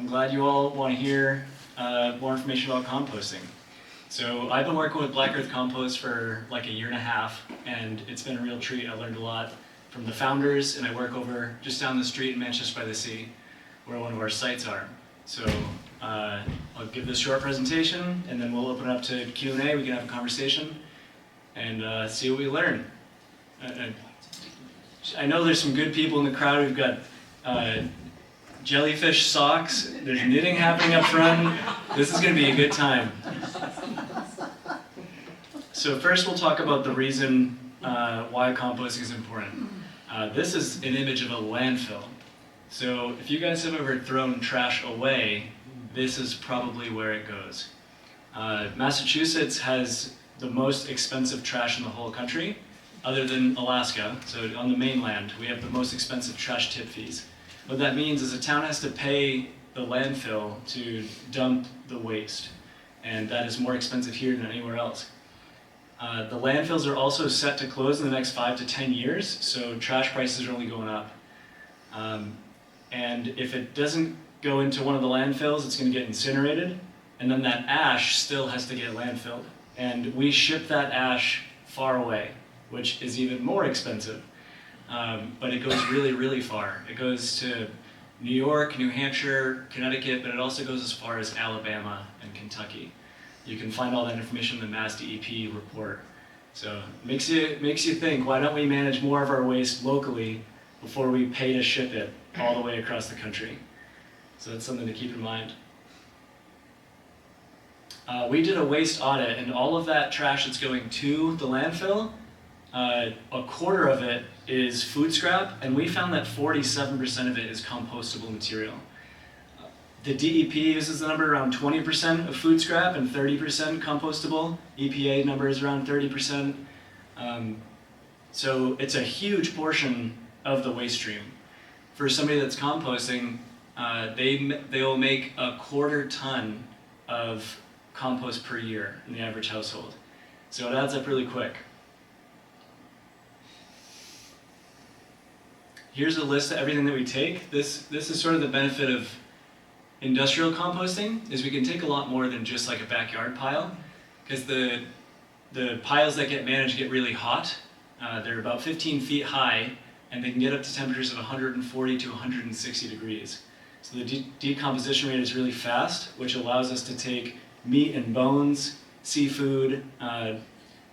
I'm glad you all want to hear more information about composting. So I've been working with Black Earth Compost for like a year and a half, and it's been a real treat. I learned a lot from the founders, and I work over just down the street in Manchester by the Sea, where one of our sites are. So I'll give this short presentation, and then we'll open it up to Q&A. We can have a conversation and see what we learn. I know there's some good people in the crowd. We've got jellyfish socks. There's knitting happening up front. This is going to be a good time. So first we'll talk about the reason why composting is important. This is an image of a landfill. So if you guys have ever thrown trash away, this is probably where it goes. Massachusetts has the most expensive trash in the whole country, other than Alaska. So on the mainland, we have the most expensive trash tip fees. What that means is a town has to pay the landfill to dump the waste, and that is more expensive here than anywhere else. The landfills are also set to close in the next 5 to 10 years, so trash prices are only going up. And if it doesn't go into one of the landfills, it's going to get incinerated, and then that ash still has to get landfilled. And we ship that ash far away, which is even more expensive. But it goes really, really far. It goes to New York, New Hampshire, Connecticut, but it also goes as far as Alabama and Kentucky. You can find all that information in the Mass DEP report. So it makes you think, why don't we manage more of our waste locally before we pay to ship it all the way across the country? So that's something to keep in mind. We did a waste audit, and all of that trash that's going to the landfill, a quarter of it is food scrap, and we found that 47% of it is compostable material. The DEP uses the number around 20% of food scrap and 30% compostable. EPA number is around 30%. So it's a huge portion of the waste stream. For somebody that's composting, they will make a quarter ton of compost per year in the average household. So it adds up really quick. Here's a list of everything that we take. This is sort of the benefit of industrial composting, is we can take a lot more than just like a backyard pile, because the piles that get managed get really hot. They're about 15 feet high, and they can get up to temperatures of 140 to 160 degrees. So the decomposition rate is really fast, which allows us to take meat and bones, seafood,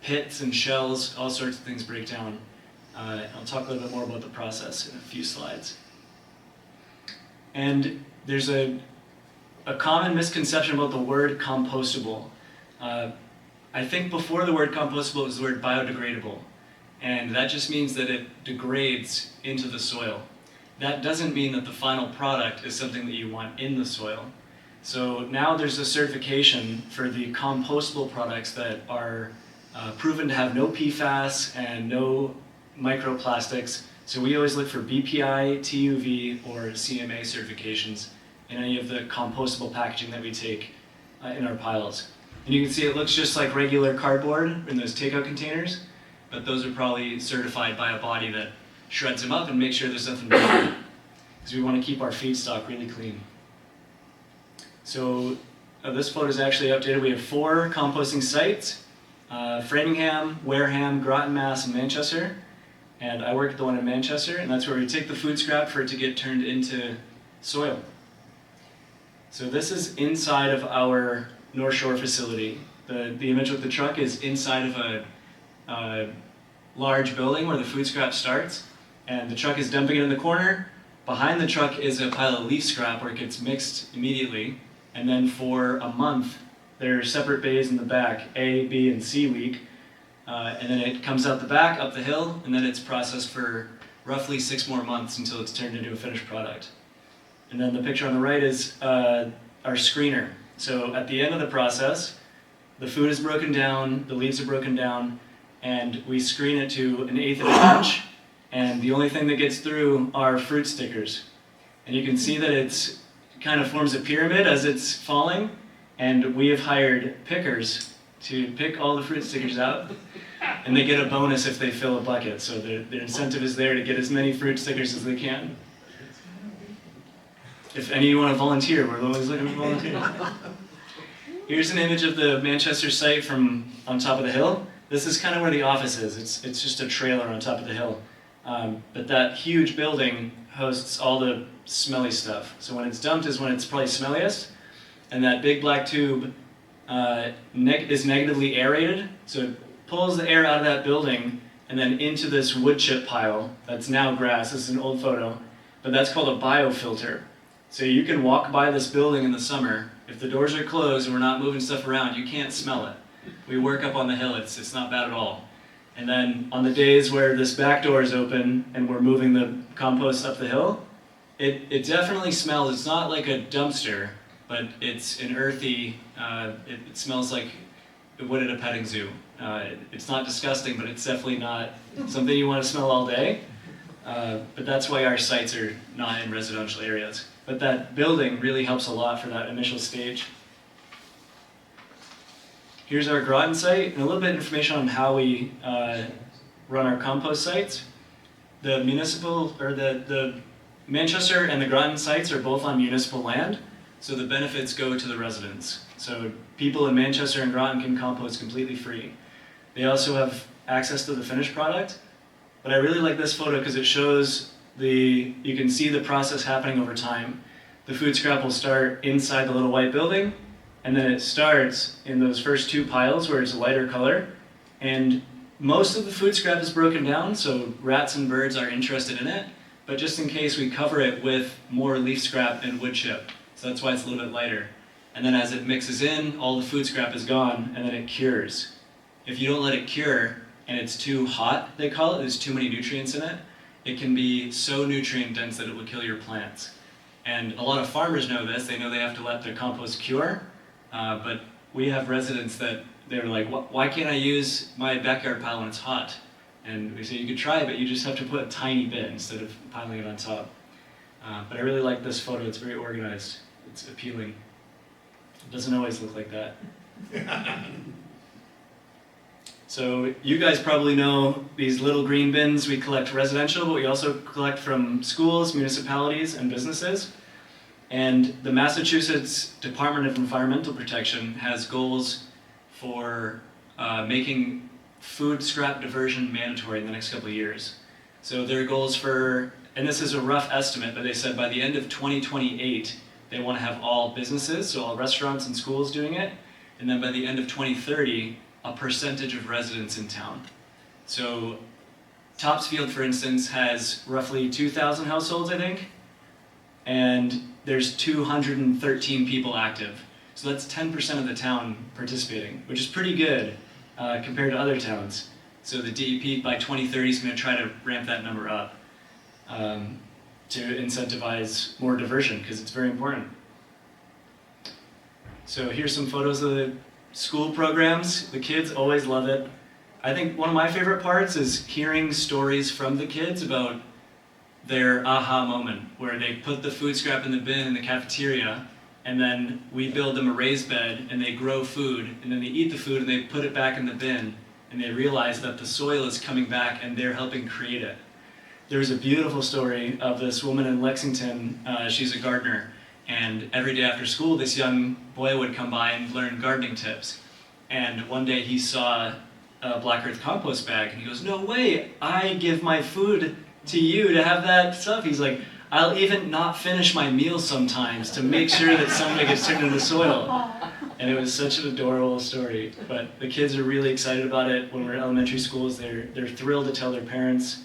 pits and shells, all sorts of things break down. I'll talk a little bit more about the process in a few slides. And there's a common misconception about the word compostable. I think before the word compostable was the word biodegradable, and that just means that it degrades into the soil. That doesn't mean that the final product is something that you want in the soil. So now there's a certification for the compostable products that are proven to have no PFAS and no microplastics. So we always look for BPI, TUV, or CMA certifications in any of the compostable packaging that we take in our piles. And you can see it looks just like regular cardboard in those takeout containers, but those are probably certified by a body that shreds them up and makes sure there's nothing wrong, because we want to keep our feedstock really clean. So this photo is actually updated. We have 4 composting sites: Framingham, Wareham, Groton, Mass, and Manchester. And I work at the one in Manchester, and that's where we take the food scrap for it to get turned into soil. So this is inside of our North Shore facility. The image with the truck is inside of a large building where the food scrap starts, and the truck is dumping it in the corner. Behind the truck is a pile of leaf scrap where it gets mixed immediately, and then for a month there are separate bays in the back, A, B, and C week. And then it comes out the back, up the hill, and then it's processed for roughly 6 more months until it's turned into a finished product. And then the picture on the right is our screener. So at the end of the process, the food is broken down, the leaves are broken down, and we screen it to 1/8 of an inch, and the only thing that gets through are fruit stickers. And you can see that it kind of forms a pyramid as it's falling, and we have hired pickers to pick all the fruit stickers out, and they get a bonus if they fill a bucket. So their incentive is there to get as many fruit stickers as they can. if any of you want to volunteer, we're always looking for volunteers. Here's an image of the Manchester site from on top of the hill. This is kind of where the office is. It's just a trailer on top of the hill. But that huge building hosts all the smelly stuff. So when it's dumped is when it's probably smelliest. And that big black tube is negatively aerated. So it pulls the air out of that building and then into this wood chip pile that's now grass. This is an old photo. But that's called a biofilter. So you can walk by this building in the summer. If the doors are closed and we're not moving stuff around, you can't smell it. We work up on the hill, it's not bad at all. And then on the days where this back door is open and we're moving the compost up the hill, it definitely smells. It's not like a dumpster, but it's an earthy, it smells like it would at a petting zoo. It's not disgusting, but it's definitely not something you want to smell all day. But that's why our sites are not in residential areas. But that building really helps a lot for that initial stage. Here's our Groton site, and a little bit of information on how we run our compost sites. The municipal, or the Manchester and the Groton sites are both on municipal land, so the benefits go to the residents. So people in Manchester and Groton can compost completely free. They also have access to the finished product, but I really like this photo because it shows you can see the process happening over time. The food scrap will start inside the little white building, and then it starts in those first two piles where it's a lighter color. And most of the food scrap is broken down, so rats and birds are interested in it. But just in case, we cover it with more leaf scrap and wood chip. So that's why it's a little bit lighter. And then as it mixes in, all the food scrap is gone, and then it cures. If you don't let it cure, and it's too hot, they call it, there's too many nutrients in it, it can be so nutrient dense that it will kill your plants. And a lot of farmers know this. They know they have to let their compost cure. But we have residents that they're like, why can't I use my backyard pile when it's hot? And we say you could try, but you just have to put a tiny bit instead of piling it on top. But I really like this photo. It's very organized. It's appealing. It doesn't always look like that. So you guys probably know these little green bins. We collect residential, but we also collect from schools, municipalities, and businesses. And the Massachusetts Department of Environmental Protection has goals for making food scrap diversion mandatory in the next couple of years. So their goals for, and this is a rough estimate, but they said by the end of 2028, they want to have all businesses, so all restaurants and schools doing it. And then by the end of 2030, a percentage of residents in town. So Topsfield, for instance, has roughly 2,000 households, I think, and there's 213 people active. So that's 10% of the town participating, which is pretty good compared to other towns. So the DEP by 2030 is going to try to ramp that number up to incentivize more diversion, because it's very important. So here's some photos of the school programs. The kids always love it. I think one of my favorite parts is hearing stories from the kids about their aha moment, where they put the food scrap in the bin in the cafeteria, and then we build them a raised bed, and they grow food, and then they eat the food, and they put it back in the bin, and they realize that the soil is coming back, and they're helping create it. There's a beautiful story of this woman in Lexington. She's a gardener, and every day after school, this young boy would come by and learn gardening tips. And one day he saw a Black Earth Compost bag, and he goes, "No way, I give my food to you to have that stuff." He's like, "I'll even not finish my meal sometimes to make sure that somebody gets turned into soil." And it was such an adorable story. But the kids are really excited about it. When we're in elementary schools, they're thrilled to tell their parents.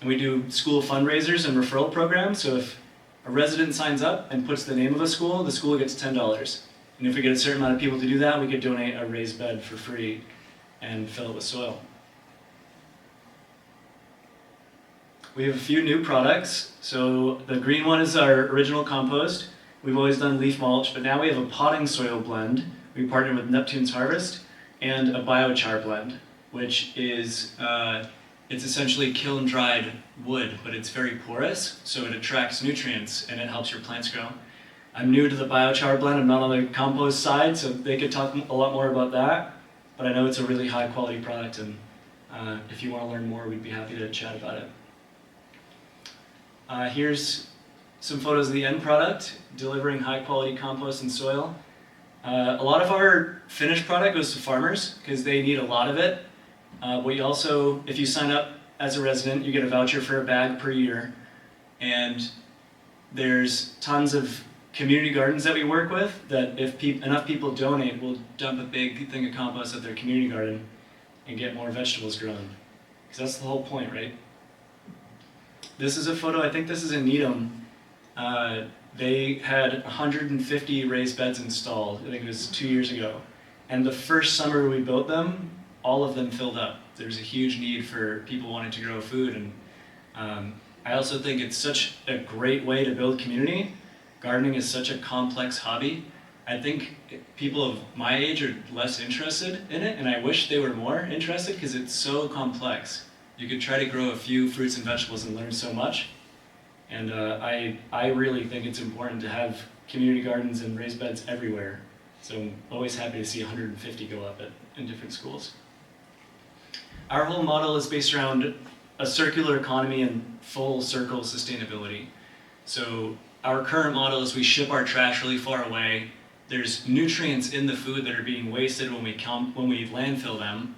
And we do school fundraisers and referral programs. So if a resident signs up and puts the name of a school, the school gets $10. And if we get a certain amount of people to do that, we could donate a raised bed for free and fill it with soil. We have a few new products. So the green one is our original compost. We've always done leaf mulch, but now we have a potting soil blend. We partnered with Neptune's Harvest, and a biochar blend, which is it's essentially kiln-dried wood, but it's very porous, so it attracts nutrients and it helps your plants grow. I'm new to the biochar blend. I'm not on the compost side, so they could talk a lot more about that. But I know it's a really high-quality product, and if you want to learn more, we'd be happy to chat about it. Here's some photos of the end product, delivering high quality compost and soil. A lot of our finished product goes to farmers because they need a lot of it. We also, if you sign up as a resident, you get a voucher for a bag per year. And there's tons of community gardens that we work with that if enough people donate, we'll dump a big thing of compost at their community garden and get more vegetables grown. Because that's the whole point, right? This is a photo, I think this is in Needham. They had 150 raised beds installed, I think it was 2 years ago. And the first summer we built them, all of them filled up. There's a huge need for people wanting to grow food. And I also think it's such a great way to build community. Gardening is such a complex hobby. I think people of my age are less interested in it, and I wish they were more interested because it's so complex. You could try to grow a few fruits and vegetables and learn so much. And I really think it's important to have community gardens and raised beds everywhere. So I'm always happy to see 150 go up in different schools. Our whole model is based around a circular economy and full circle sustainability. So our current model is we ship our trash really far away. There's nutrients in the food that are being wasted when we landfill them.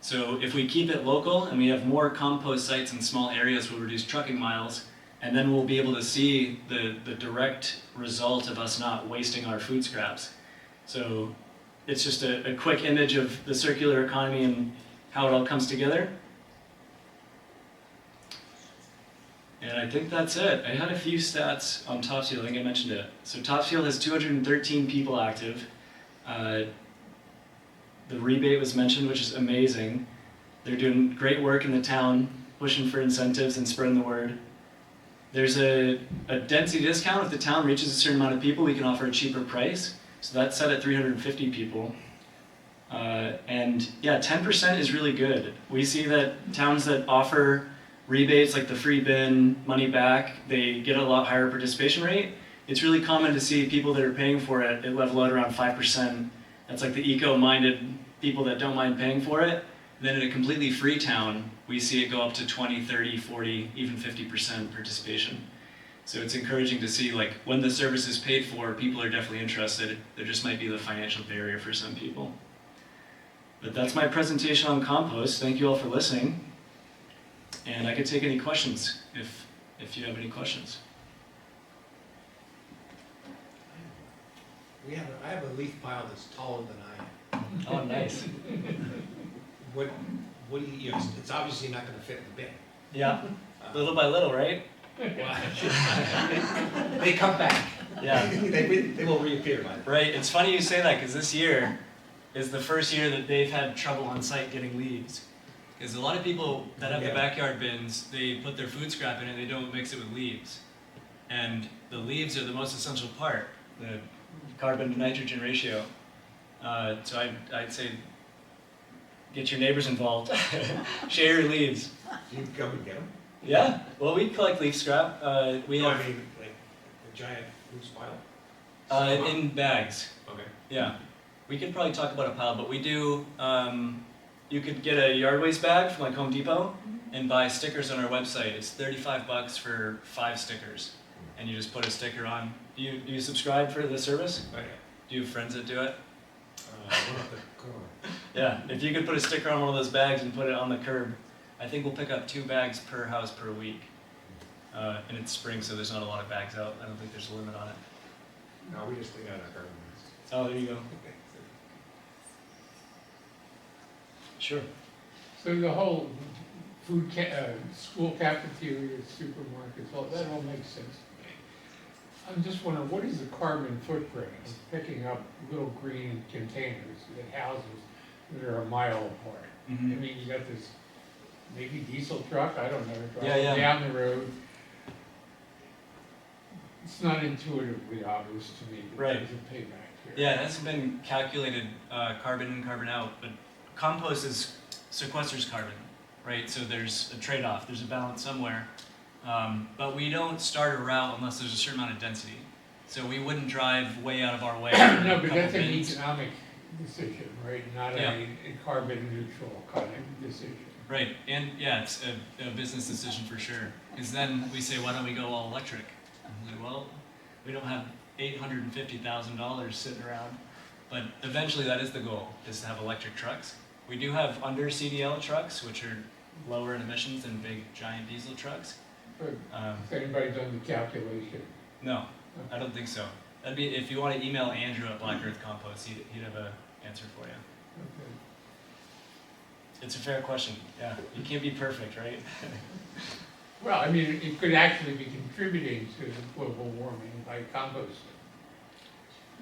So if we keep it local and we have more compost sites in small areas, we'll reduce trucking miles, and then we'll be able to see the direct result of us not wasting our food scraps. So it's just a quick image of the circular economy and how it all comes together. And I think that's it. I had a few stats on Topsfield, I think I mentioned it. So Topsfield has 213 people active. The rebate was mentioned, which is amazing. They're doing great work in the town, pushing for incentives and spreading the word. There's a density discount. If the town reaches a certain amount of people, we can offer a cheaper price. So that's set at 350 people. And yeah, 10% is really good. We see that towns that offer rebates like the free bin, money back, they get a lot higher participation rate. It's really common to see people that are paying for it level out around 5%. That's like the eco-minded people that don't mind paying for it. And then in a completely free town, we see it go up to 20, 30, 40, even 50% participation. So it's encouraging to see like when the service is paid for, people are definitely interested. There just might be the financial barrier for some people. But that's my presentation on compost. Thank you all for listening. And I could take any questions if you have any questions. I have a leaf pile that's taller than I am. Oh, nice. What do you know, it's obviously not going to fit in the bin. Yeah, little by little, right? They come back. Yeah. They will reappear. Right, it's funny you say that because this year is the first year that they've had trouble on site getting leaves. Because a lot of people that have the backyard bins, they put their food scrap in it, they don't mix it with leaves. And the leaves are the most essential part, the carbon to nitrogen ratio. So I'd say get your neighbors involved. Share your leaves. You come and get them? Yeah, well we collect leaf scrap. We have I mean, like a giant loose pile? in bags. Okay. Yeah, we could probably talk about a pile, but we do, you could get a yard waste bag from like Home Depot and buy stickers on our website. It's $35 for 5 stickers. And you just put a sticker on. Do you subscribe for the service? Oh, yeah. Do you have friends that do it? One at the corner. Yeah, if you could put a sticker on one of those bags and put it on the curb, I think we'll pick up 2 bags per house per week. And it's spring, so there's not a lot of bags out. I don't think there's a limit on it. No, we just think out of our garden. Oh, there you go. Sure. So the whole school cafeterias, supermarkets, all that all makes sense to me. I'm just wondering, what is the carbon footprint of picking up little green containers at houses that are a mile apart? Mm-hmm. I mean, you got this maybe diesel truck, I don't know, Yeah. driving down the road. It's not intuitively obvious to me that Right. there's a payback here. Yeah, it hasn't been calculated carbon in, carbon out, but compost sequesters carbon, right? So there's a trade-off, there's a balance somewhere. But we don't start a route unless there's a certain amount of density. So we wouldn't drive way out of our way. No, but that's an bins. economic decision, right? Not a carbon neutral kind of decision. Right, and yeah, it's a business decision for sure. Because then we say, why don't we go all electric? I'm like, well, we don't have $850,000 sitting around, but eventually that is the goal, is to have electric trucks. We do have under CDL trucks, which are lower in emissions than big giant diesel trucks. But has anybody done the calculation? No, I don't think so. That'd be, if you want to email Andrew at Black Earth Compost, he'd have an answer for you. Okay. It's a fair question, yeah. You can't be perfect, right? Well, I mean, it could actually be contributing to global warming by composting.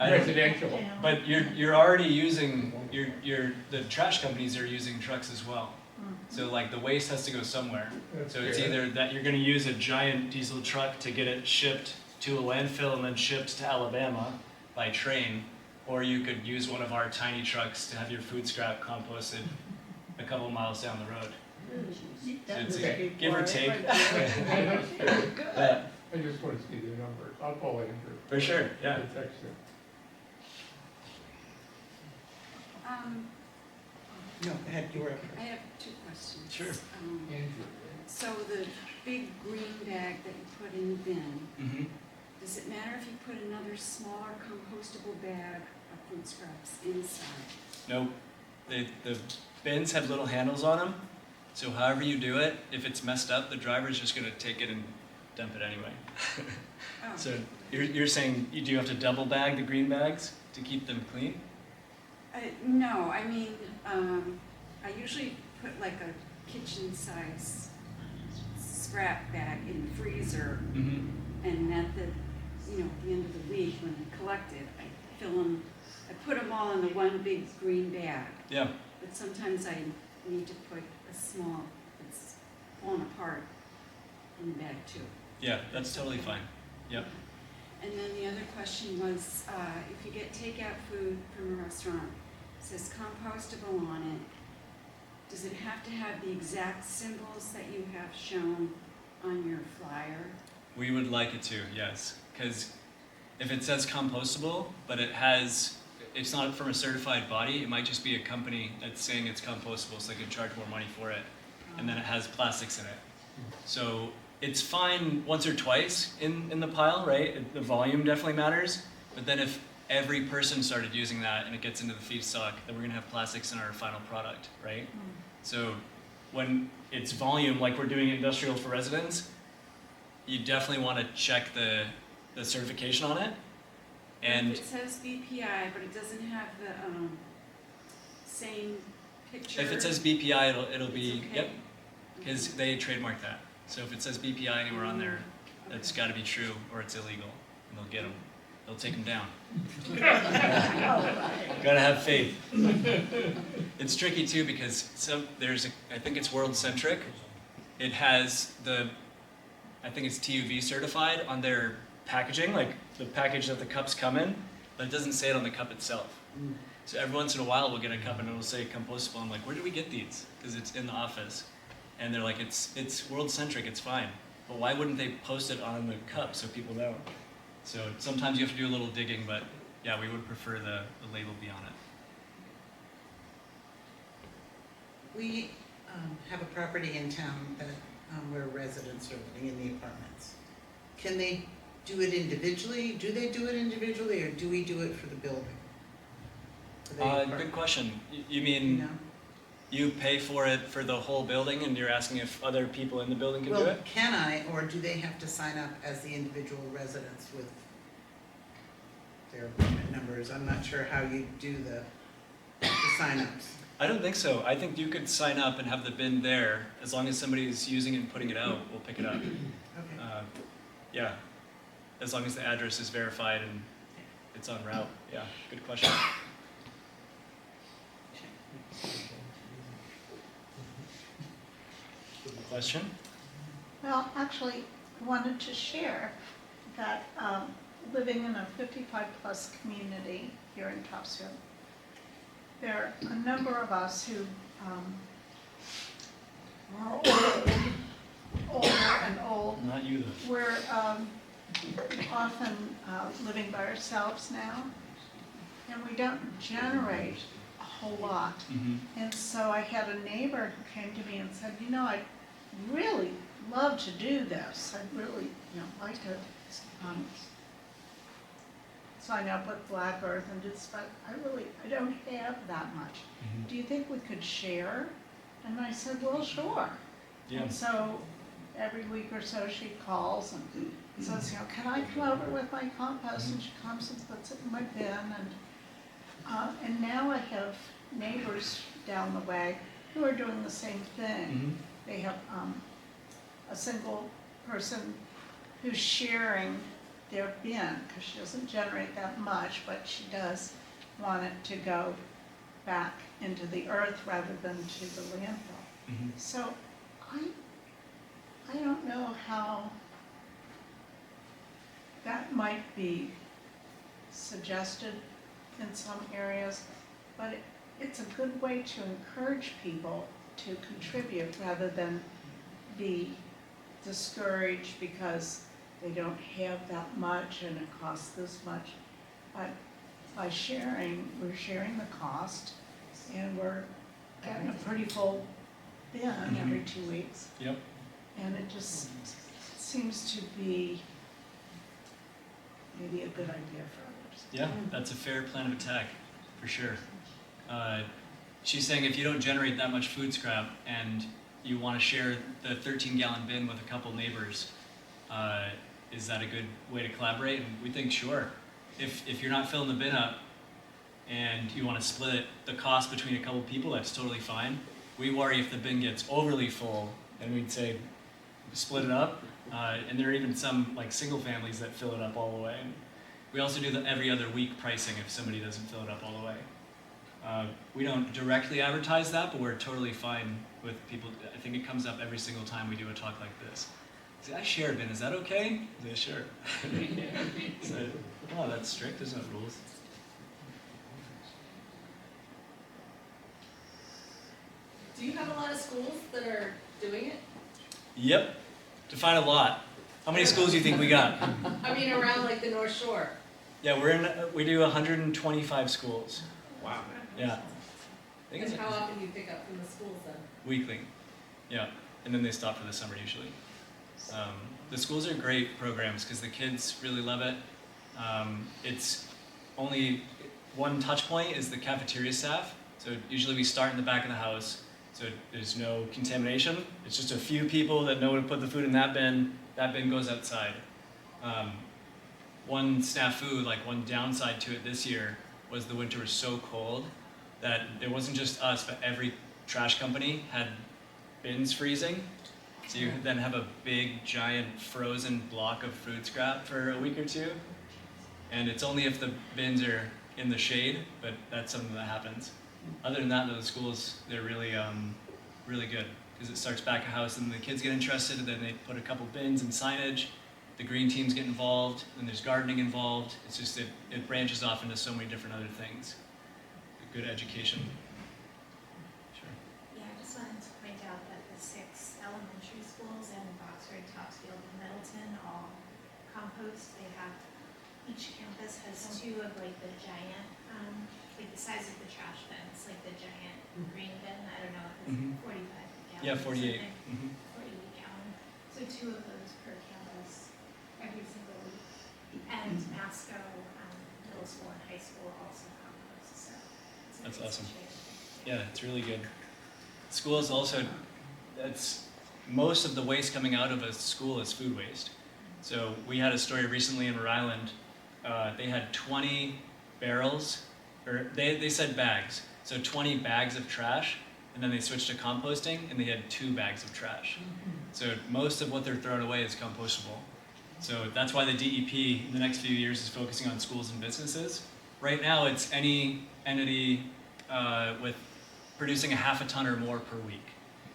I don't- Residential. But you're already using, the trash companies are using trucks as well. So like the waste has to go somewhere. That's So it's fair. either that you're gonna use a giant diesel truck to get it shipped to a landfill and then shipped to Alabama by train, or you could use one of our tiny trucks to have your food scrap composted a couple miles down the road. So it's Okay. give or take. Yeah, that's fair. Yeah, I just want to see the numbers. I'll call Andrew. for sure, yeah. I'll text him. No, go ahead, you were up I have two questions. Sure. Andrew. So the big green bag that you put in the bin, Mm-hmm. does it matter if you put another smaller compostable bag of food scraps inside? Nope. The bins have little handles on them, so however you do it, if it's messed up, the driver's just gonna take it and dump it anyway. Oh, So you're saying you do have to double bag the green bags to keep them clean? no, I mean, I usually put like a kitchen size scrap bag in the freezer, Mm-hmm. and at the, at the end of the week when I collect it, I fill them, I put them all in the one big green bag. Yeah. But sometimes I need to put a small, it's falling apart in the bag too. Yeah, that's totally fine. Yep. And then the other question was, if you get takeout food from a restaurant, it says compostable on it, does it have to have the exact symbols that you have shown on your flyer? We would like it to, yes. Because if it says compostable, but it's not from a certified body, it might just be a company that's saying it's compostable so they can charge more money for it. And then it has plastics in it. So it's fine once or twice in the pile, right? The volume definitely matters. But then if every person started using that and it gets into the feedstock, then we're gonna have plastics in our final product, right? So when it's volume, like we're doing industrial for residents, you definitely wanna check the certification on it. And If it says BPI, but it doesn't have the same picture. if it says BPI, it'll be, it's okay? yep, because they trademark that. So if it says BPI anywhere on there, that's gotta be true or it's illegal, and they'll get them. They'll take them down. Gotta have faith. It's tricky too because I think it's world centric. It has I think it's TUV certified on their packaging, like the package that the cups come in, but it doesn't say it on the cup itself. So every once in a while we'll get a cup and it'll say compostable. I'm like, where did we get these? Because it's in the office. And they're like, it's world centric, it's fine. But why wouldn't they post it on the cup so people know? So sometimes you have to do a little digging, but yeah, we would prefer the label be on it. We have a property in town that where residents are living in the apartments. Can they do it individually? Do they do it individually, or do we do it for the building? For the apartment? Good question. You You mean know? you pay for it for the whole building and you're asking if other people in the building can do Well, it? can I, or do they have to sign up as the individual residents with their apartment numbers? I'm not sure how you do the sign-ups. I don't think so. I think you could sign up and have the bin there. As long as somebody's using it and putting it out, we'll pick it up. Okay. Yeah, as long as the address is verified and it's on route. Yeah, good question. Question? Well, actually, wanted to share that living in a 55-plus community here in Topsfield, there are a number of us who are older and old. Not you though. We're often living by ourselves now, and we don't generate a whole lot. Mm-hmm. And so I had a neighbor who came to me and said, I'd really love to do this. I'd really, like to, sign up with Black Earth and just, but I don't have that much. Do you think we could share? And I said, well, sure. Yeah. And so every week or so she calls and says, can I come over with my compost? And she comes and puts it in my bin. And now I have neighbors down the way who are doing the same thing. They have a single person who's sharing their bin, because she doesn't generate that much, but she does want it to go back into the earth rather than to the landfill. So I don't know how that might be suggested in some areas, but it's a good way to encourage people to contribute rather than be discouraged because they don't have that much and it costs this much. But by sharing, we're sharing the cost and we're getting a pretty full bin every 2 weeks. Yep. And it just seems to be maybe a good idea for others. Yeah, that's a fair plan of attack, for sure. She's saying if you don't generate that much food scrap and you want to share the 13-gallon bin with a couple neighbors, is that a good way to collaborate? And we think, sure. If you're not filling the bin up and you want to split the cost between a couple people, that's totally fine. We worry if the bin gets overly full, and we'd say split it up. And there are even some like single families that fill it up all the way. And we also do the every other week pricing if somebody doesn't fill it up all the way. We don't directly advertise that, but we're totally fine with people. I think it comes up every single time we do a talk like this. Say, I share a bin, is that okay? They sure. So, oh, that's strict, there's no rules. Do you have a lot of schools that are doing it? Yep, define a lot. How many schools do you think we got? I mean, around like the North Shore. Yeah, we do 125 schools. Wow. Yeah. I think And it's how often do you pick up from the schools then? weekly. Yeah, and then they stop for the summer usually. The schools are great programs because the kids really love it. It's only one touch point is the cafeteria staff. So usually we start in the back of the house, so there's no contamination. It's just a few people that know to put the food in that bin. That bin goes outside. One snafu, like one downside to it this year, was the winter was so cold that it wasn't just us, but every trash company had bins freezing. So you then have a big, giant, frozen block of food scrap for a week or two. And it's only if the bins are in the shade, but that's something that happens. Other than that, the schools, they're really, really good. Because it starts back of house and the kids get interested, and then they put a couple bins and signage. The green teams get involved, and there's gardening involved. It's just, it branches off into so many different other things. A good education. Sure. Yeah, I just wanted to point out that the 6 elementary schools in Boxford, Topsfield, and Middleton all compost. They have, each campus has 2 of like the giant, like the size of the trash bins, like the giant green bin. I don't know if it's 45 gallons. Yeah, 48. 48 gallon. So 2 of those per campus every single week. And Masco Middle School and High School also compost. So it's a That's nice awesome. situation. Yeah, it's really good. Schools also, most of the waste coming out of a school is food waste. So we had a story recently in Rhode Island. They had 20 barrels, or they said bags. So 20 bags of trash, and then they switched to composting, and they had 2 bags of trash. So most of what they're throwing away is compostable. So that's why the DEP in the next few years is focusing on schools and businesses. Right now, it's any entity with producing a half a ton or more per week.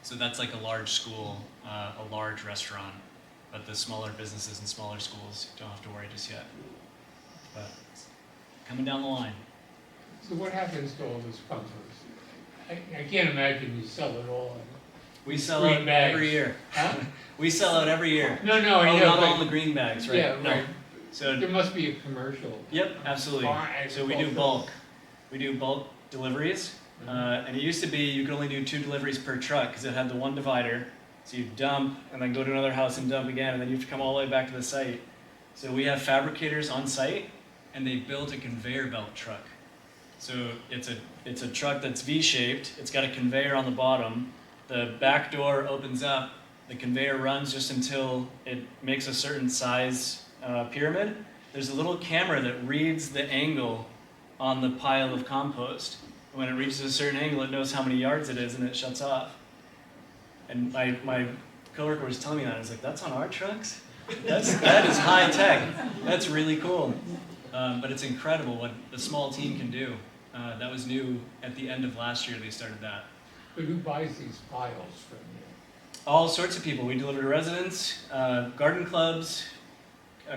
So that's like a large school, a large restaurant, but the smaller businesses and smaller schools don't have to worry just yet. But coming down the line. So what happens to all this compost? I can't imagine you sell it all. We sell Green out bags. every year. Huh? We sell out every year. No, I Oh, know, not but- all the green bags, right? Yeah, No. right. So, There must be a commercial. yep, absolutely. So we do bulk. We do bulk deliveries. And it used to be you could only do 2 deliveries per truck because it had the one divider, So you dump and then go to another house and dump again, and then you have to come all the way back to the site. So we have fabricators on site, and they built a conveyor belt truck. So it's a truck that's V-shaped. It's got a conveyor on the bottom. The back door opens up. The conveyor runs just until it makes a certain size pyramid. There's a little camera that reads the angle on the pile of compost. When it reaches a certain angle, it knows how many yards it is, and it shuts off. And my coworker was telling me that. I was like, that's on our trucks? That is high tech. That's really cool. But it's incredible what a small team can do. That was new at the end of last year. They started that. But who buys these piles from you? All sorts of people. We deliver to residents, garden clubs,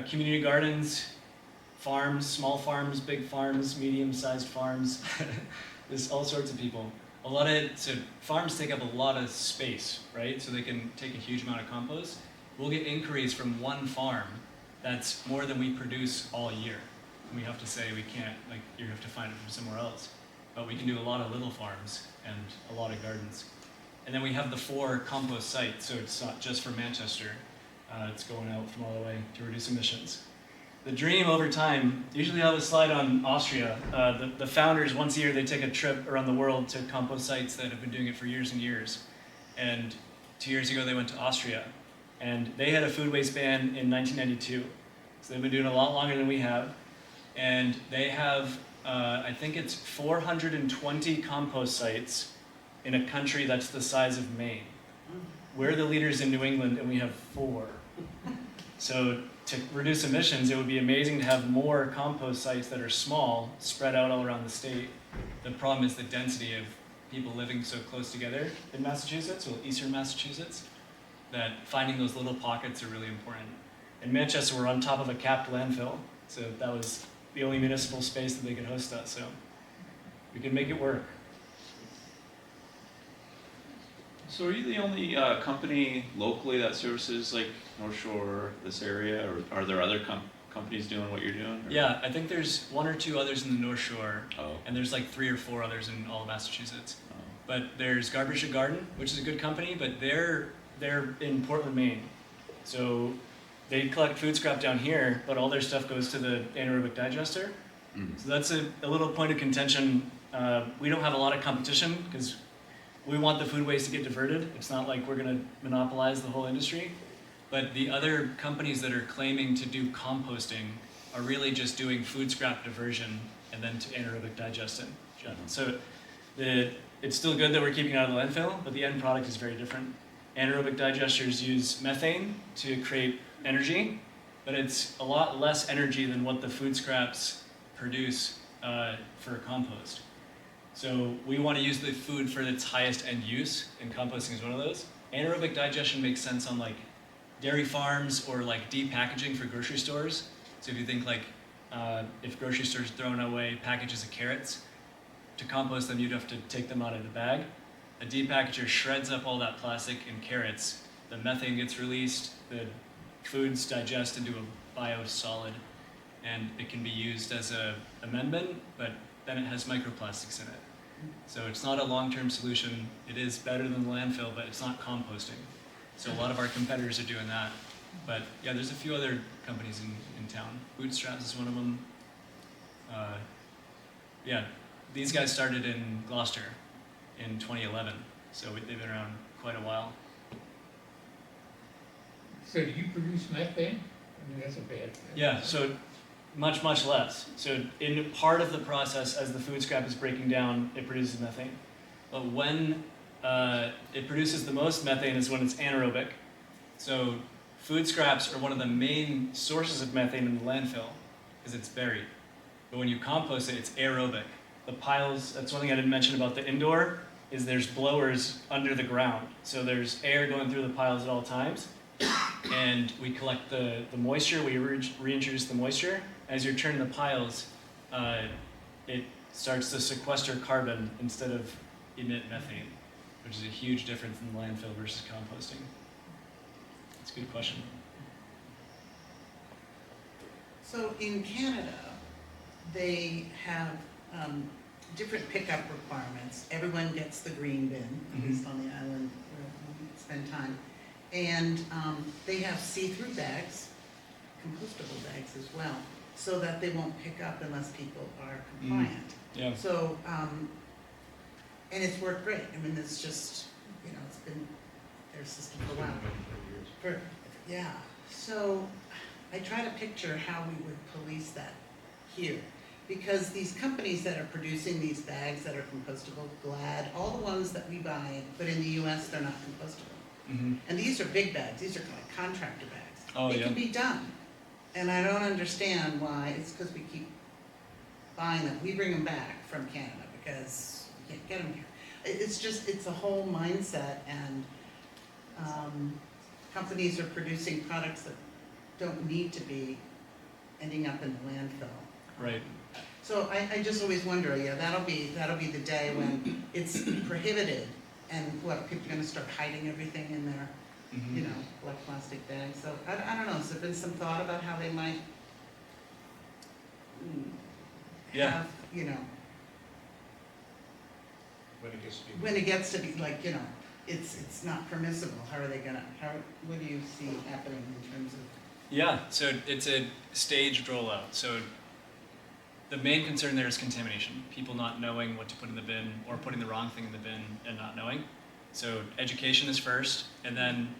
community gardens, farms, small farms, big farms, medium-sized farms. There's all sorts of people. So farms take up a lot of space, right? So they can take a huge amount of compost. We'll get inquiries from one farm that's more than we produce all year. And we have to say we can't, like, you have to find it from somewhere else. But we can do a lot of little farms and a lot of gardens. And then we have the 4 compost sites, so it's not just for Manchester. It's going out from all the way to reduce emissions. The dream over time, usually I have a slide on Austria. The founders, once a year, they take a trip around the world to compost sites that have been doing it for years and years. And 2 years ago, they went to Austria. And they had a food waste ban in 1992. So they've been doing it a lot longer than we have. And they have, I think it's 420 compost sites in a country that's the size of Maine. We're the leaders in New England, and we have 4. So to reduce emissions, it would be amazing to have more compost sites that are small, spread out all around the state. The problem is the density of people living so close together in Massachusetts, well, eastern Massachusetts, that finding those little pockets are really important. In Manchester, we're on top of a capped landfill, so that was the only municipal space that they could host us, so we can make it work. So are you the only company locally that services like North Shore, this area, or are there other companies doing what you're doing? Or? Yeah, I think there's 1 or 2 others in the North Shore, Oh. and there's like 3 or 4 others in all of Massachusetts. Oh. But there's Garbage to Garden, which is a good company, but they're in Portland, Maine. So they collect food scrap down here, but all their stuff goes to the anaerobic digester. Mm. So that's a little point of contention. We don't have a lot of competition because we want the food waste to get diverted. It's not like we're going to monopolize the whole industry. But the other companies that are claiming to do composting are really just doing food scrap diversion and then to anaerobic digestion. So it's still good that we're keeping it out of the landfill, but the end product is very different. Anaerobic digesters use methane to create energy, but it's a lot less energy than what the food scraps produce for compost. So we want to use the food for its highest end use, and composting is one of those. Anaerobic digestion makes sense on like dairy farms or like deep packaging for grocery stores. So if you think like if grocery stores throwing away packages of carrots, to compost them you'd have to take them out of the bag. A deep packager shreds up all that plastic and carrots. The methane gets released, the foods digest into a biosolid, and it can be used as an amendment, but then it has microplastics in it. So it's not a long-term solution. It is better than the landfill, but it's not composting. So a lot of our competitors are doing that. But yeah, there's a few other companies in town. Bootstraps is one of them. Yeah, these guys started in Gloucester in 2011, so they've been around quite a while. So do you produce methane? I mean, that's a bad thing. Yeah, so much, much less. So in part of the process, as the food scrap is breaking down, it produces methane. But when it produces the most methane is when it's anaerobic. So food scraps are one of the main sources of methane in the landfill because it's buried. But when you compost it, it's aerobic. The piles, that's one thing I didn't mention about the indoor, is there's blowers under the ground. So there's air going through the piles at all times. And we collect the moisture, we reintroduce the moisture. As you're turning the piles, it starts to sequester carbon instead of emit methane, which is a huge difference in the landfill versus composting. That's a good question. So in Canada, they have different pickup requirements. Everyone gets the green bin, at least on the island where we spend time. And they have see-through bags, compostable bags as well, so that they won't pick up unless people are compliant. Yeah. So, and it's worked great. I mean, it's just, you know, it's been their system for a while. Yeah, so I try to picture how we would police that here. Because these companies that are producing these bags that are compostable, Glad, all the ones that we buy, but in the US, they're not compostable. Mm-hmm. And these are big bags, these are like contractor bags. Oh, It yeah. can be done. And I don't understand why, it's because we keep buying them. We bring them back from Canada because we can't get them here. It's just, it's a whole mindset, and companies are producing products that don't need to be ending up in the landfill. Right. So I just always wonder, yeah, that'll be the day when it's prohibited, and what, people are gonna start hiding everything in their, Mm-hmm. you know, black plastic bags. So I don't know, has there been some thought about how they might Yeah. have, you know, When it gets to be. when it gets to be like, you know, it's not permissible, how are they gonna, what do you see happening in terms of? Yeah, so it's a staged rollout. So the main concern there is contamination. People not knowing what to put in the bin, or putting the wrong thing in the bin and not knowing. So education is first, and then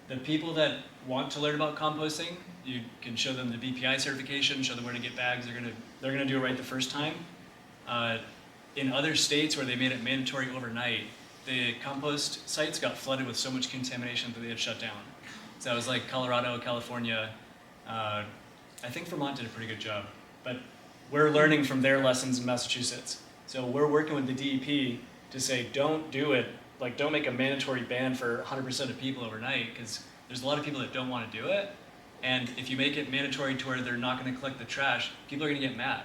the people that want to learn about composting, you can show them the BPI certification, show them where to get bags. They're gonna do it right the first time. In other states where they made it mandatory overnight, the compost sites got flooded with so much contamination that they had shut down. So it was like Colorado, California. I think Vermont did a pretty good job, but we're learning from their lessons in Massachusetts. So we're working with the DEP to say, don't do it. Like, don't make a mandatory ban for 100% of people overnight, because there's a lot of people that don't want to do it. And if you make it mandatory to where they're not going to collect the trash, people are going to get mad,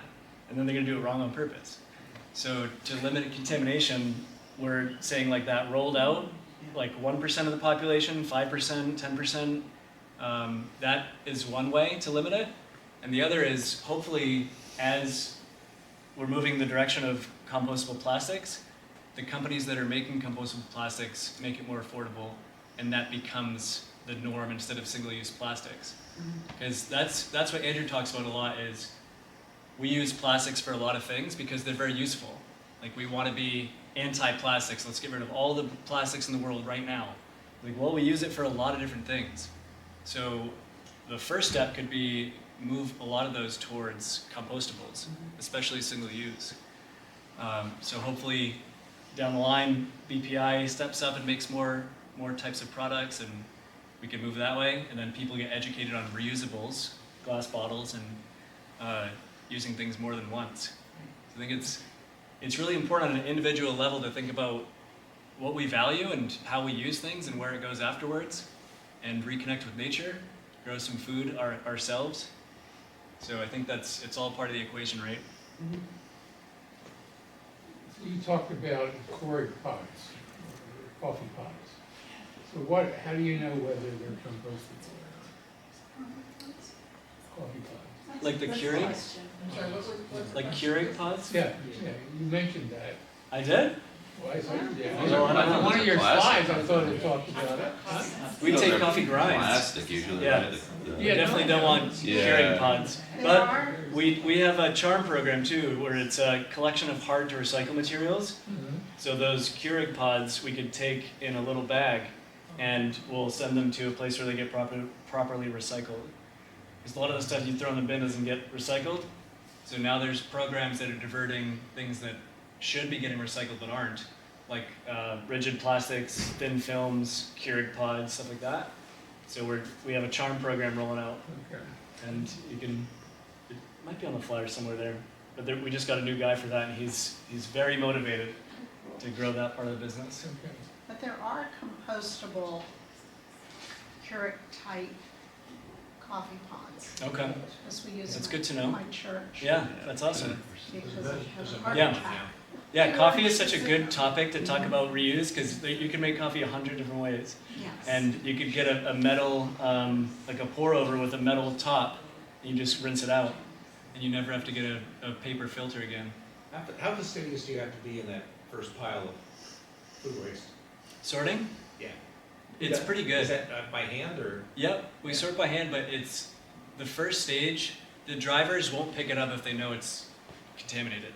and then they're going to do it wrong on purpose. So to limit contamination, we're saying like that rolled out, like 1% of the population, 5%, 10%. That is one way to limit it. And the other is, hopefully, as we're moving in the direction of compostable plastics, the companies that are making compostable plastics make it more affordable, and that becomes the norm instead of single-use plastics. Because that's what Andrew talks about a lot, is we use plastics for a lot of things because they're very useful. Like, we want to be anti-plastics. Let's get rid of all the plastics in the world right now. Like, well, we use it for a lot of different things. So the first step could be move a lot of those towards compostables, especially single-use. So hopefully down the line, BPI steps up and makes more types of products, and we can move that way. And then people get educated on reusables, glass bottles, and using things more than once. So I think it's really important on an individual level to think about what we value and how we use things and where it goes afterwards, and reconnect with nature, grow some food ourselves. So I think it's all part of the equation, right? Mhm. You talked about Keurig pods, or coffee pods. So how do you know whether they're compostable or not? Coffee pods. Like the Keurig? I'm sorry, what's the Like question? Keurig pods? Yeah, you mentioned that. I did? Well, I thought, yeah. Well, I don't know. On one of your Plastic. slides, I thought it talked about it. We No, take they're coffee grinds. Plastic usually, Yeah. right? We definitely don't want Yeah. Keurig pods. There But are, we have a charm program too, where it's a collection of hard to recycle materials. Mhm. So those Keurig pods we could take in a little bag, and we'll send them to a place where they get properly recycled. Because a lot of the stuff you throw in the bin doesn't get recycled. So now there's programs that are diverting things that should be getting recycled but aren't, like rigid plastics, thin films, Keurig pods, stuff like that. So we have a charm program rolling out, Okay. and it might be on the flyer somewhere there. But we just got a new guy for that, and he's very motivated to grow that part of the business. Okay. But there are compostable Keurig-type coffee pods, Okay. because we use That's them good to at know. my church. Yeah, that's awesome. Because I have a heart Yeah. attack. Yeah, coffee is such a good topic to talk about reuse, because you can make coffee 100 different ways. Yes. And you could get a metal, like a pour over with a metal top, and you just rinse it out. And you never have to get a paper filter again. How fastidious do you have to be in that first pile of food waste? Sorting? Yeah. It's pretty good. Is that by hand or? Yep, we sort by hand, but it's the first stage. The drivers won't pick it up if they know it's contaminated.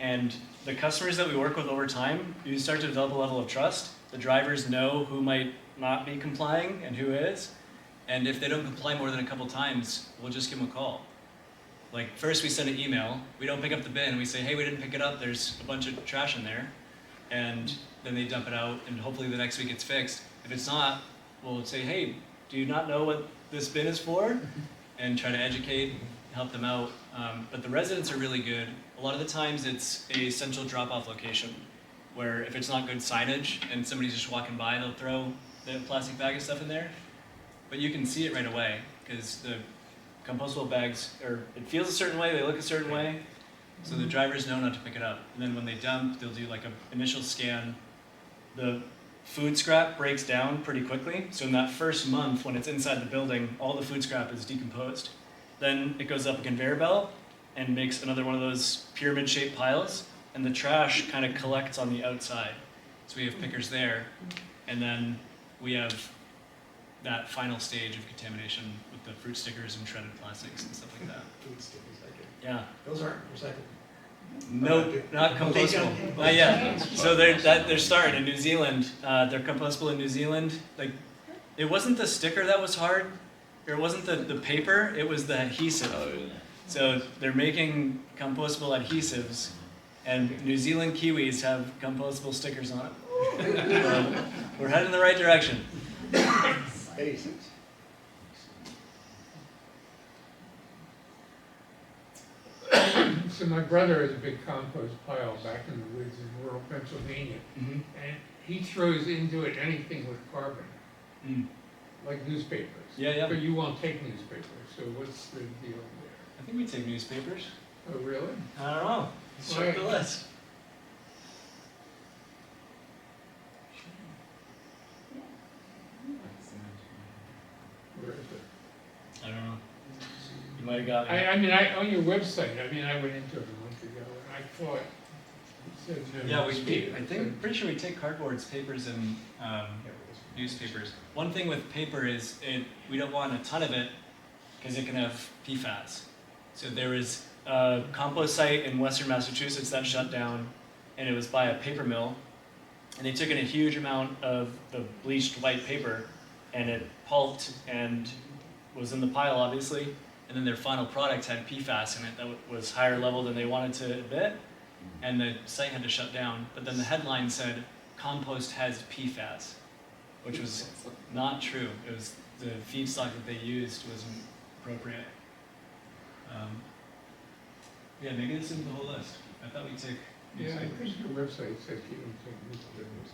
And the customers that we work with over time, you start to develop a level of trust. The drivers know who might not be complying and who is. And if they don't comply more than a couple times, we'll just give them a call. Like first we send an email, we don't pick up the bin, we say, hey, we didn't pick it up, there's a bunch of trash in there. And then they dump it out and hopefully the next week it's fixed. If it's not, we'll say, hey, do you not know what this bin is for? And try to educate, help them out. But the residents are really good. A lot of the times it's a central drop-off location where if it's not good signage and somebody's just walking by, they'll throw the plastic bag and stuff in there. But you can see it right away because the compostable bags, it feels a certain way, they look a certain way, so the drivers know not to pick it up. And then when they dump, they'll do like an initial scan. The food scrap breaks down pretty quickly, so in that first month when it's inside the building, all the food scrap is decomposed. Then it goes up a conveyor belt and makes another one of those pyramid-shaped piles, and the trash kind of collects on the outside. So we have pickers there, and then we have that final stage of contamination with the fruit stickers and shredded plastics and stuff like that. Food stickers, I get. Yeah. Those aren't recyclable. Nope, not compostable. Not yet. So they're starting in New Zealand. They're compostable in New Zealand. Like, it wasn't the sticker that was hard, or it wasn't the paper. It was the adhesive. So they're making compostable adhesives, and New Zealand kiwis have compostable stickers on it. So we're heading in the right direction. So my brother has a big compost pile back in the woods in rural Pennsylvania, Mm-hmm. and he throws into it anything with carbon, Mm. like newspapers. Yeah. But you won't take newspapers, so what's the deal there? I think we take newspapers. Oh, really? I don't know. Let's check the list. Where is it? I don't know. You might have got me. I mean, on your website, I went into it a month ago, and I thought it said no Yeah, newspaper. I think, pretty sure we take cardboards, papers, and newspapers. One thing with paper is we don't want a ton of it because it can have PFAS. So there was a compost site in Western Massachusetts that shut down, and it was by a paper mill, and they took in a huge amount of the bleached white paper, and it pulped and was in the pile, obviously, and then their final product had PFAS in it that was higher level than they wanted to admit, and the site had to shut down. But then the headline said, compost has PFAS, which was not true. It was the feedstock that they used wasn't appropriate. Yeah, maybe this isn't the whole list. I thought we'd take Yeah, I newspapers. think your website says you don't take newspapers.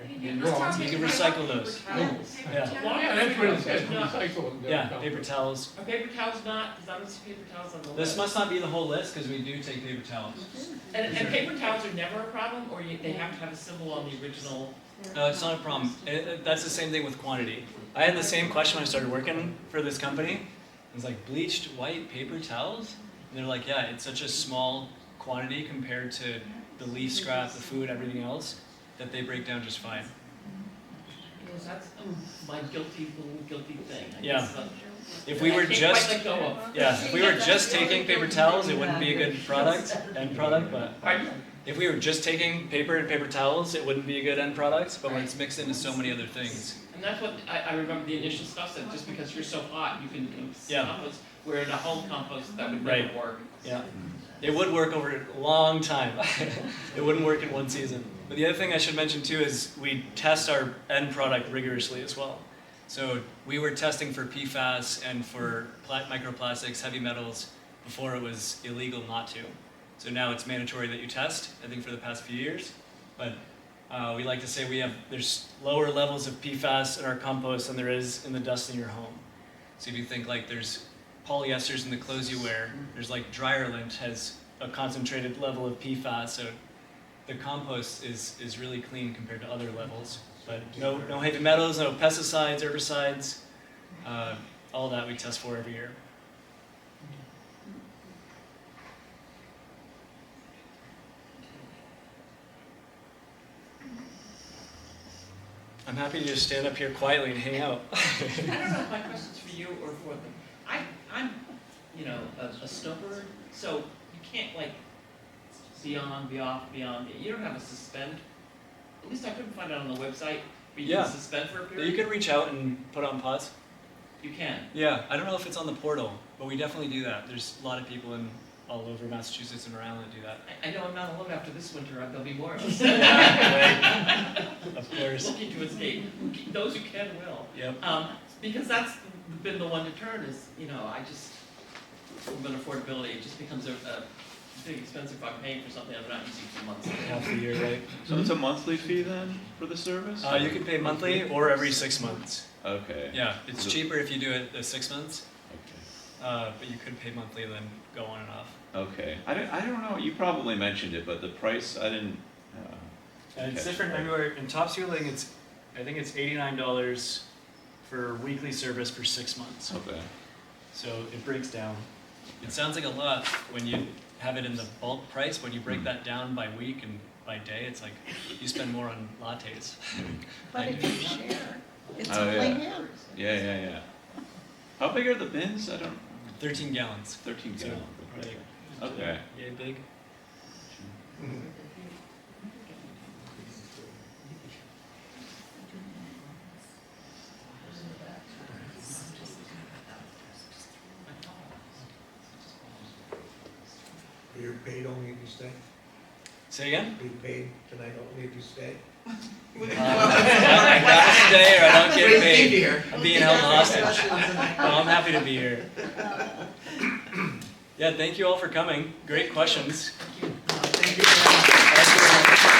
You You're wrong. You can recycle those. Yeah, that's what it says, recycle and Yeah, dump. paper towels. Are paper towels not, because I don't see paper towels on the list. This must not be the whole list because we do take paper towels. And paper towels are never a problem, or they have to have a symbol on the original? No, it's not a problem. That's the same thing with quantity. I had the same question when I started working for this company. It was like, bleached white paper towels? And they're like, yeah, it's such a small quantity compared to the leaf scrap, the food, everything else, that they break down just fine. Because that's my guilty thing. I Yeah. guess, If we were I can't just, quite let go of. if we were just taking paper towels, it wouldn't be a good end product, but Pardon? if we were just taking paper and paper towels, it wouldn't be a good end product, but when it's mixed into so many other things. And that's what I remember the initial stuff said, just because you're so hot, you can Yeah. compost, where in a home compost, that would Right. never work. Yeah, it would work over a long time. It wouldn't work in one season. But the other thing I should mention too is we test our end product rigorously as well. So we were testing for PFAS and for microplastics, heavy metals, before it was illegal not to. So now it's mandatory that you test, I think for the past few years. But we like to say there's lower levels of PFAS in our compost than there is in the dust in your home. So if you think like there's polyesters in the clothes you wear, there's like dryer lint has a concentrated level of PFAS, so the compost is really clean compared to other levels. But no heavy metals, no pesticides, herbicides, all that we test for every year. I'm happy to just stand up here quietly and hang out. I don't know if my question's for you or for them. I'm, you know, a snowbird, so you can't like be on, be off, be on. You don't have a suspend. At least I couldn't find it on the website. But you Yeah. can suspend for a period. You can reach out and put on pause. You can. Yeah, I don't know if it's on the portal, but we definitely do that. There's a lot of people in all over Massachusetts and around that do that. I know I'm not alone after this winter. There'll be more of us. Of course. Looking to escape. Those who can will. Yep. Because that's been the one to turn is, you know, I just, from an affordability, it just becomes a big expense if I'm paying for something I'm not using for months. Half the year, right? So it's a monthly fee then for the service? You can pay monthly or every 6 months. Okay. Yeah, it's cheaper if you do it the 6 months, Okay. but you could pay monthly then go on and off. Okay. I don't know. You probably mentioned it, but the price I didn't. And it's Okay. different everywhere. In Topsfield, I think it's $89 for weekly service for 6 months. Okay. So it breaks down. It sounds like a lot when you have it in the bulk price. When you break that down by week and by day, it's like you spend more on lattes. But if you share, it's Oh, only yeah. him. Yeah. How big are the bins? I don't. 13 gallons. 13 So, gallons. like, Okay. Yay big. You're paid only if you stay? Say again? Are you paid tonight only if you stay? I gotta stay or I don't get paid. here. I'm being held hostage. No, I'm happy to be here. Yeah, thank you all for coming. Great questions. Thank you very much. Thank you very much.